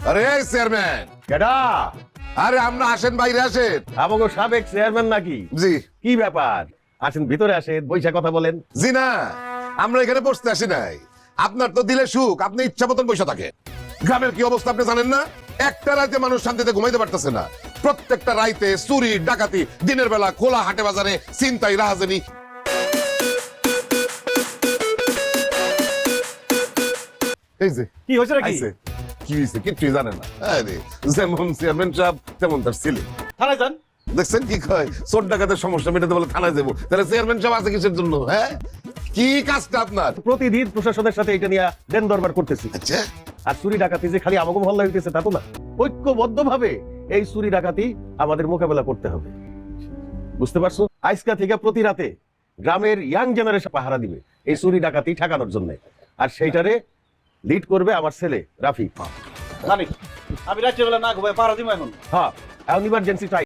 আরে চেয়ারম্যান, কেডা? আরে আমরা আসেন, বাইরে আসেন। আমাকে সাবেক চেয়ারম্যান নাকি? জি কি ব্যাপার? আসেন ভিতরে আসেন, বৈশা কথা বলেন। জি না, আমরা এখানে বসতে আসি নাই। আপনার তো দিলে সুখ, আপনি ইচ্ছা মতন বসে থাকেন। গ্রামের কি অবস্থা আপনি জানেন না? একটা রাতে মানুষ শান্তিতে ঘুমাইতে পারতেছে না। প্রত্যেকটা রাইতে চুরি ডাকাতি, দিনের বেলা খোলা হাটে বাজারে চিন্তাই রাহাজানি। এই যে কি হয়েছে নাকি? আইছে। কি হয়েছে কিছুই জানে না। আরে যেমন চেয়ারম্যান সাহেব তেমন তার ছেলে। থানায় যান। দেখছেন কি কয়, চোর ডাকাতের সমস্যা মেটাতে বলে থানায় যাবো। তাহলে চেয়ারম্যান সাহেব আছে কিসের জন্য? হ্যাঁ, কি কাজটা আপনার? প্রতিদিন প্রশাসনের সাথে এটা নিয়ে দেন দরবার করতেছি। আচ্ছা, আর চুরি ডাকাতি যে খালি আমাকে মহল্লা হইতেছে তা তো না। ঐক্যবদ্ধ ভাবে এই চুরি ডাকাতি আমাদের মোকাবেলা করতে হবে, বুঝতে পারছো? আজকা থেকে প্রতি রাতে গ্রামের ইয়াং জেনারেশন পাহারা দিবে এই চুরি ডাকাতি ঠেকানোর জন্য। আর সেইটারে লিড করবে আমার ছেলে রাফি। জানি আমি রাত্রেবেলা না ঘুমাই পারা দিব এখন। হ্যাঁ, এখন ইমার্জেন্সি টাইম।